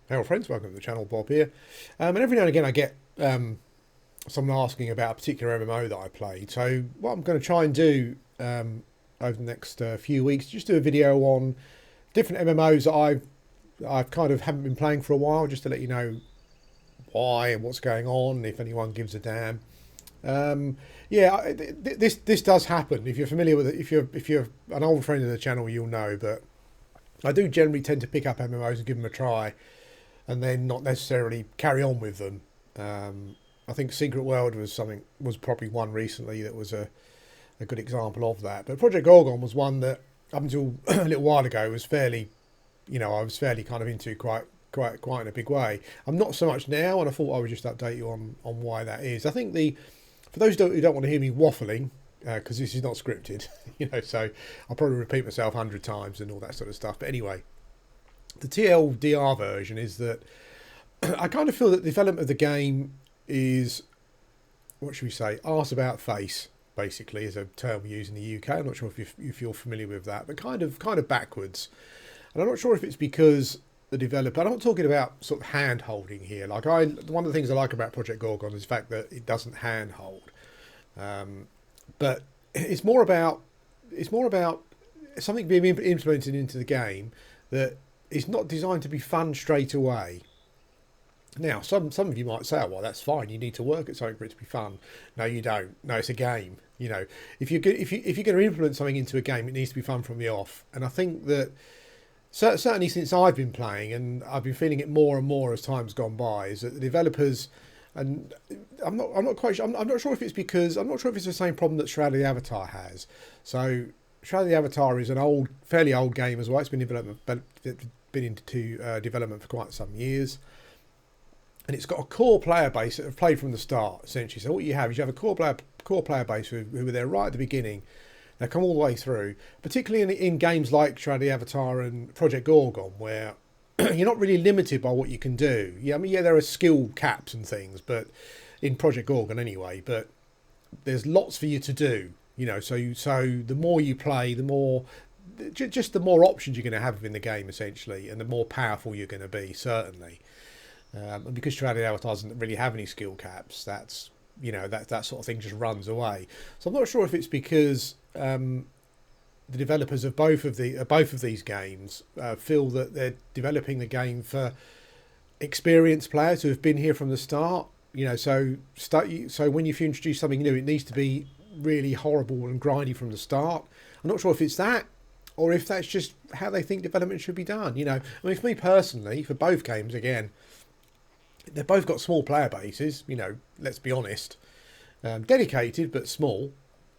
Hello friends, welcome to the channel, Bob here. And every now and again I get someone asking about a particular MMO that I played. So what I'm going to try and do over the next few weeks, just do a video on different MMOs that I've kind of haven't been playing for a while, just to let you know why and what's going on, if anyone gives a damn. This does happen. If you're familiar with it, if you're an old friend of the channel, you'll know. But I do generally tend to pick up MMOs and give them a try, and then not necessarily carry on with them. I think Secret World was probably one recently that was a good example of that. But Project Gorgon was one that up until a little while ago was fairly, I was fairly kind of into quite in a big way. I'm not so much now, and I thought I would just update you on why that is. I think for those who don't want to hear me waffling, because this is not scripted, so I'll probably repeat myself 100 times and all that sort of stuff. But anyway, the TLDR version is that I kind of feel that the development of the game is, what should we say, arse about face, basically, is a term we use in the UK. I'm not sure if you're familiar with that, but kind of backwards. And I'm not sure if it's because the developer, I'm not talking about sort of hand holding here. One of the things I like about Project Gorgon is the fact that it doesn't hand hold. But it's more about something being implemented into the game that is not designed to be fun straight away. Now, some of you might say, "Oh, well, that's fine. You need to work at something for it to be fun." No, you don't. No, it's a game. If you're going to implement something into a game, it needs to be fun from the off. And I think that certainly since I've been playing, and I've been feeling it more and more as time's gone by, is that the developers, and I'm not quite sure. I'm not sure if it's the same problem that Shroud of the Avatar has. So Shroud of the Avatar is an fairly old game as well. It's been into development for quite some years. And it's got a core player base that have played from the start, essentially. So what you have is a core player base who were there right at the beginning. They come all the way through, particularly in games like Shroud of the Avatar and Project Gorgon, where you're not really limited by what you can do. There are skill caps and things, but in Project Gorgon anyway. But there's lots for you to do. So the more you play, the more options you're going to have in the game, essentially, and the more powerful you're going to be, certainly. And because Shroud of the Avatar doesn't really have any skill caps, that's that sort of thing just runs away. So I'm not sure if it's because the developers of both of these games feel that they're developing the game for experienced players who have been here from the start. So when you introduce something new, it needs to be really horrible and grindy from the start. I'm not sure if it's that, or if that's just how they think development should be done. For me personally, for both games, again, they've both got small player bases, let's be honest. Dedicated, but small.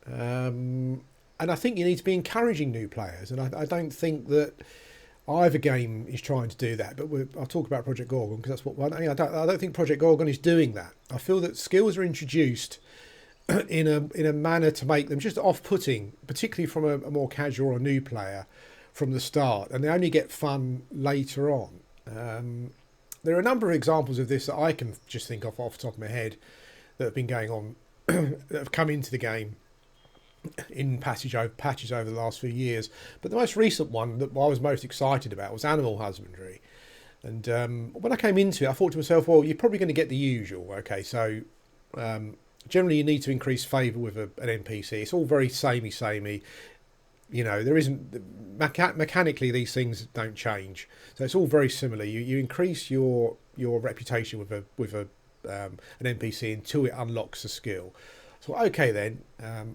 And I think you need to be encouraging new players. And I don't think that either game is trying to do that. But I'll talk about Project Gorgon, because that's what I don't think Project Gorgon is doing that. I feel that skills are introduced in a manner to make them just off-putting, particularly from a more casual or new player from the start. And they only get fun later on. There are a number of examples of this that I can just think of off the top of my head that have been going on, that have come into the game in patches over the last few years. But the most recent one that I was most excited about was animal husbandry. And when I came into it, I thought to myself, well, you're probably going to get the usual. Okay, so generally you need to increase favour with an NPC. It's all very samey. There isn't mechanically, these things don't change, so it's all very similar. You increase your reputation with an NPC until it unlocks a skill. So okay, then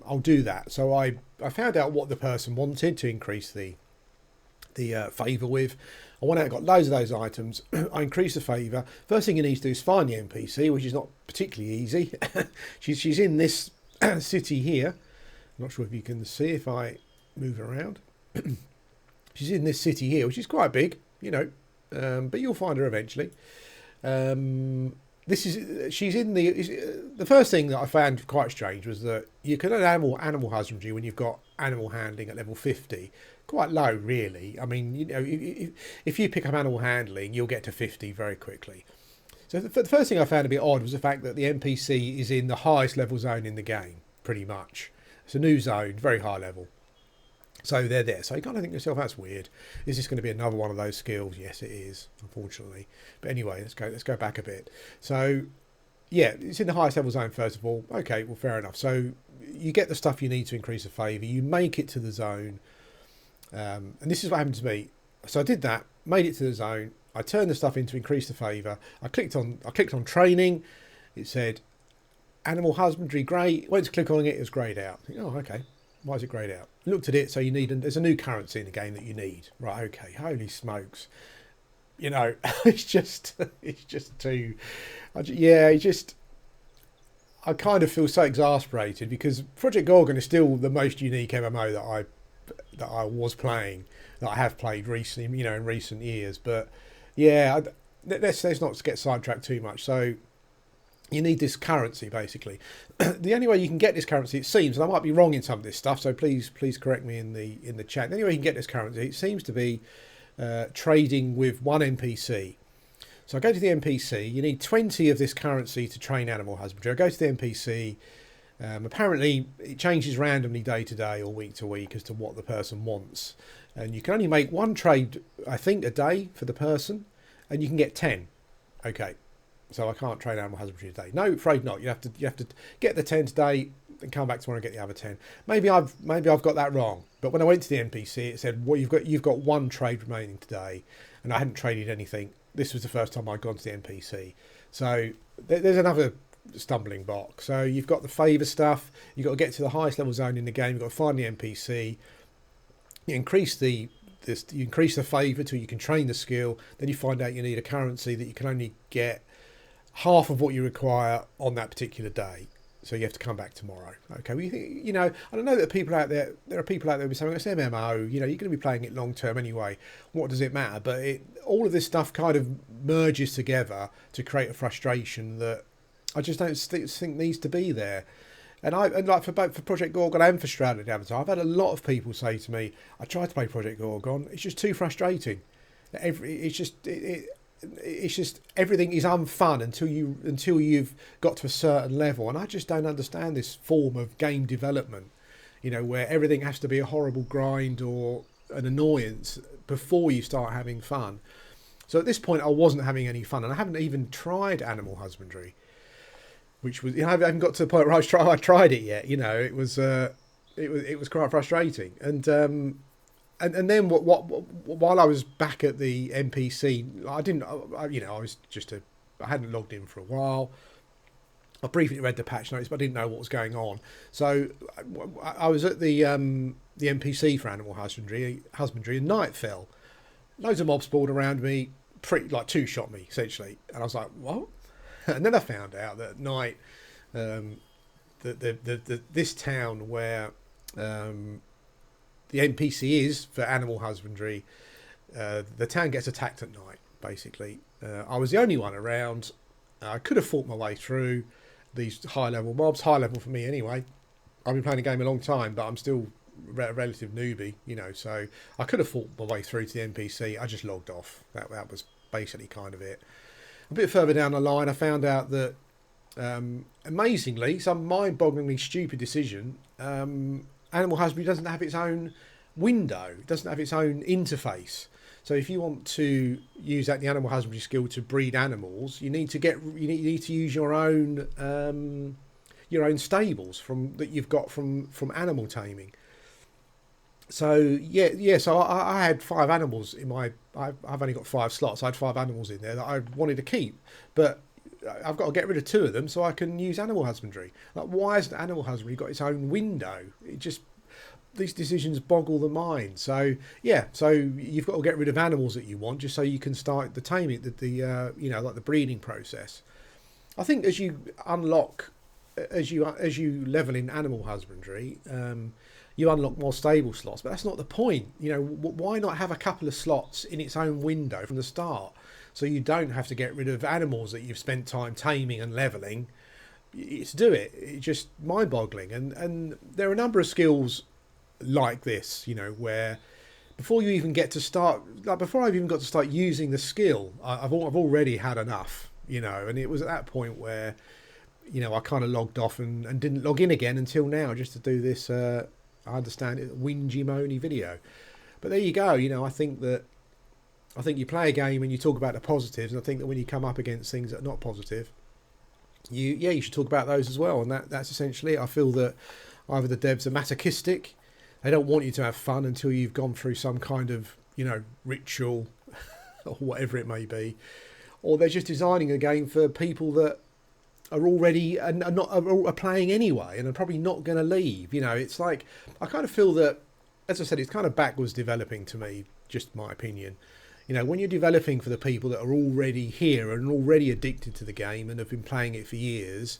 I'll do that. So I found out what the person wanted to increase the favour with. I went out and got loads of those items. I increased the favour. First thing you need to do is find the NPC, which is not particularly easy. she's in this city here. I'm not sure if you can see if I move around. She's in this city here, which is quite big, but you'll find her eventually. She's in the first thing that I found quite strange was that you can add animal husbandry when you've got animal handling at level 50. Quite low, really. I mean, if you pick up animal handling, you'll get to 50 very quickly. So the first thing I found a bit odd was the fact that the NPC is in the highest level zone in the game, pretty much. It's a new zone, very high level. So they're there. So you kind of think to yourself, that's weird. Is this going to be another one of those skills? Yes, it is, unfortunately. But anyway, let's go back a bit. So yeah, it's in the highest level zone first of all. Okay, well, fair enough. So you get the stuff you need to increase the favour. You make it to the zone, and this is what happened to me. So I did that, made it to the zone. I turned the stuff in to increase the favour. I clicked on training. It said animal husbandry, great. Went to click on it, it was greyed out. Oh, okay. Why is it greyed out? Looked at it, so there's a new currency in the game that you need. Right, okay, holy smokes. You know, it's just too... I kind of feel so exasperated because Project Gorgon is still the most unique MMO that I was playing, that I have played recently, you know, in recent years. But yeah, let's not get sidetracked too much. So you need this currency, basically. The only way you can get this currency, it seems, and I might be wrong in some of this stuff, so please correct me in the chat. The only way you can get this currency, it seems to be trading with one NPC. So I go to the NPC. You need 20 of this currency to train animal husbandry. I go to the NPC. Apparently, it changes randomly day to day or week to week as to what the person wants, and you can only make one trade, I think, a day for the person, and you can get 10. Okay. So I can't train animal husbandry today. No, afraid not. You have to get the 10 today and come back tomorrow and get the other 10. Maybe I've got that wrong. But when I went to the NPC, it said, well, you've got one trade remaining today, and I hadn't traded anything. This was the first time I'd gone to the NPC. So there's another stumbling block. So you've got the favour stuff. You've got to get to the highest level zone in the game. You've got to find the NPC. You increase the favour till you can train the skill. Then you find out you need a currency that you can only get half of what you require on that particular day, so you have to come back tomorrow. Okay, well, you know, I don't know that there are people out there who be saying it's MMO, you know, you're going to be playing it long term anyway, what does it matter? But all of this stuff kind of merges together to create a frustration that I just don't think needs to be there. And like for Project Gorgon and for Stranded Avatar, I've had a lot of people say to me, I tried to play Project Gorgon, it's just too frustrating. It's just everything is unfun until you've got to a certain level, and I just don't understand this form of game development, you know, where everything has to be a horrible grind or an annoyance before you start having fun. So at this point I wasn't having any fun, and I haven't even tried animal husbandry, which was, you know, I haven't got to the point where I tried it yet. You know, it was quite frustrating. And then while I was back at the NPC, I hadn't logged in for a while. I briefly read the patch notes, but I didn't know what was going on. So I was at the NPC for animal husbandry, and night fell. Loads of mobs spawned around me, two-shot me essentially, and I was like, what? And then I found out that at night, this town where the NPC is for animal husbandry, the town gets attacked at night, basically. I was the only one around. I could have fought my way through these high-level mobs. High level for me anyway. I've been playing the game a long time, but I'm still a relative newbie, you know, so I could have fought my way through to the NPC. I just logged off. That was basically kind of it. A bit further down the line, I found out that, amazingly, some mind-bogglingly stupid decision, animal husbandry doesn't have its own window, doesn't have its own interface. So if you want to use the animal husbandry skill to breed animals, you need to use your own stables that you've got from animal taming. So so I had 5 animals in my. I've only got 5 slots. I had 5 animals in there that I wanted to keep, but I've got to get rid of 2 of them so I can use animal husbandry. Like, why hasn't animal husbandry got its own window? These decisions boggle the mind. So so you've got to get rid of animals that you want just so you can start the taming, like the breeding process. I think as you level in animal husbandry, you unlock more stable slots, but that's not the point. You know, why not have a couple of slots in its own window from the start, so you don't have to get rid of animals that you've spent time taming and leveling to do it. It's just mind-boggling. And there are a number of skills like this, you know, where before I've even got to start using the skill, I've already had enough, you know. And it was at that point where, you know, I kind of logged off and didn't log in again until now, just to do this I understand it, whingy moany video. But there you go. I think you play a game and you talk about the positives, and I think that when you come up against things that are not positive, you should talk about those as well. And that's essentially it. I feel that either the devs are masochistic, they don't want you to have fun until you've gone through some kind of ritual or whatever it may be, or they're just designing a game for people that are already and are playing anyway and are probably not going to leave. It's like, I kind of feel that, as I said, it's kind of backwards developing to me, just my opinion. When you're developing for the people that are already here and already addicted to the game and have been playing it for years,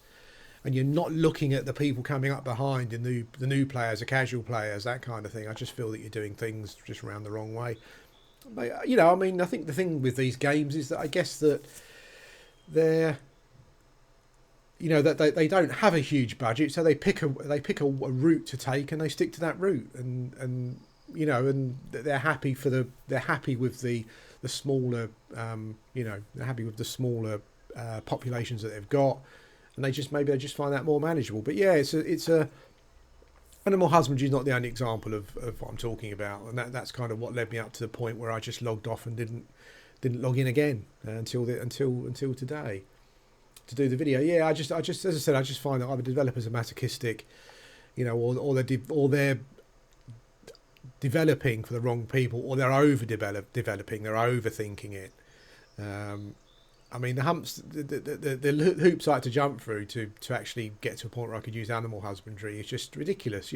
and you're not looking at the people coming up behind, the new players, the casual players, that kind of thing, I just feel that you're doing things just around the wrong way. But, I think the thing with these games is that I guess that they're, that they don't have a huge budget, so they pick a route to take and they stick to that route, and they're happy with the smaller, they're happy with the smaller populations that they've got, and they just find that more manageable. But yeah, it's a animal husbandry is not the only example of what I'm talking about, and that's kind of what led me up to the point where I just logged off and didn't log in again until today to do the video. Yeah, I just as I said, I just find that either developers are masochistic, or they're developing for the wrong people, or they're developing, they're overthinking it. The hoops I had to jump through to actually get to a point where I could use animal husbandry is just ridiculous.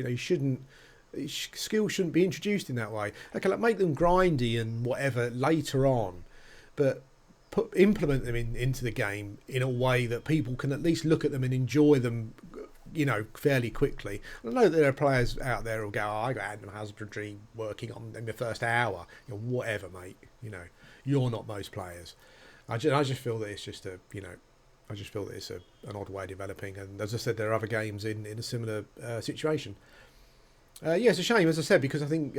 Skills shouldn't be introduced in that way. Okay, make them grindy and whatever later on, but implement them into the game in a way that people can at least look at them and enjoy them, fairly quickly. I know that there are players out there who'll go, "Oh, I got animal husbandry working on in the first hour." Whatever, mate. You're not most players. I just feel that it's just an odd way of developing. And as I said, there are other games in a similar situation. It's a shame, as I said, because I think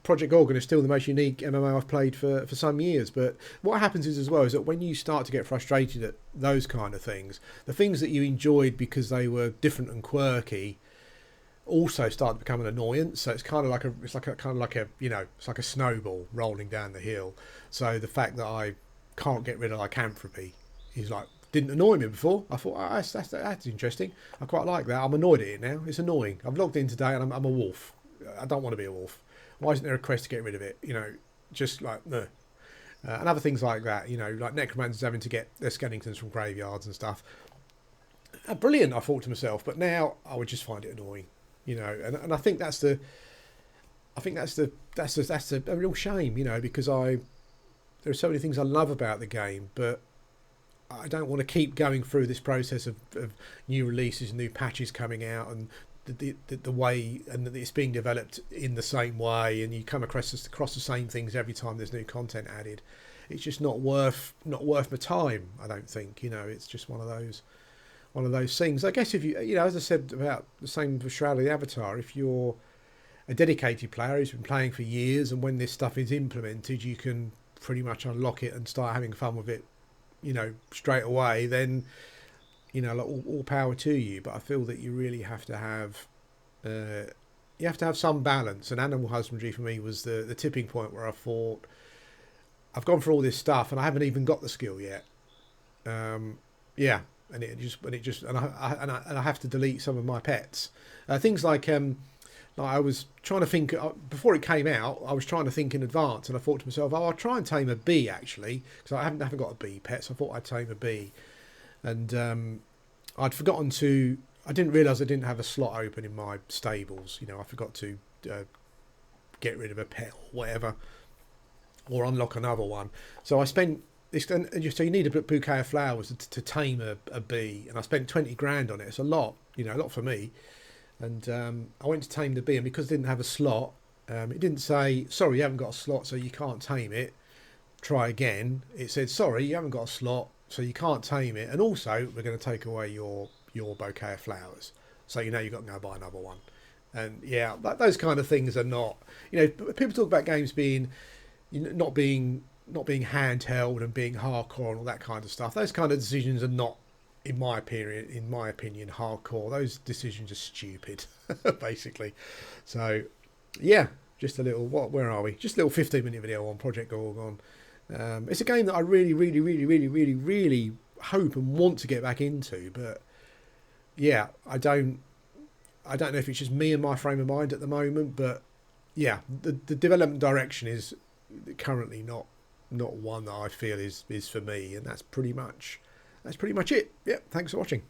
Project Gorgon is still the most unique MMO I've played for some years. But what happens is, as well, is that when you start to get frustrated at those kind of things, the things that you enjoyed because they were different and quirky also start to become an annoyance. So it's like a snowball rolling down the hill. So the fact that I can't get rid of lycanthropy is didn't annoy me before. I thought, that's interesting. I quite like that. I'm annoyed at it now. It's annoying. I've logged in today and I'm a wolf. I don't want to be a wolf. Why isn't there a quest to get rid of it? Just like, no. And other things like that, like necromancers having to get their skeletons from graveyards and stuff. Brilliant, I thought to myself, but now I would just find it annoying, and I think that's a real shame, because there are so many things I love about the game, but I don't want to keep going through this process of new releases, new patches coming out, and the way and that it's being developed in the same way, and you come across the same things every time there's new content added. It's just not worth my time, I don't think. It's just one of those things. I guess if you as I said about the same for Shroud of the Avatar, if you're a dedicated player who's been playing for years, and when this stuff is implemented, you can pretty much unlock it and start having fun with it, straight away, then, all power to you. But I feel that you really have to have some balance. And animal husbandry for me was the tipping point where I thought, I've gone through all this stuff and I haven't even got the skill yet. And I have to delete some of my pets. Things like I was trying to think before it came out. I was trying to think in advance, and I thought to myself, "Oh, I'll try and tame a bee actually, because I haven't got a bee pet." So I thought I'd tame a bee, and I'd forgotten to. I didn't realise I didn't have a slot open in my stables. I forgot to get rid of a pet or whatever, or unlock another one. So I spent this. So you need a bouquet of flowers to tame a bee, and I spent 20 grand on it. It's a lot, a lot for me. And I went to tame the bee, and because I didn't have a slot, it didn't say, "Sorry, you haven't got a slot, so you can't tame it. Try again." It said, "Sorry, you haven't got a slot, so you can't tame it. And also, we're going to take away your bouquet of flowers. So you've got to go buy another one." And yeah, those kind of things are not. People talk about games being, not being handheld and being hardcore and all that kind of stuff. Those kind of decisions are not in my opinion, hardcore. Those decisions are stupid, basically. So, yeah, just a little. Where are we? Just a little 15-minute video on Project Gorgon. It's a game that I really, really, really, really, really, really hope and want to get back into, but yeah, I don't know if it's just me and my frame of mind at the moment, but yeah, the development direction is currently not one that I feel is for me, and that's pretty much it. Yeah, thanks for watching.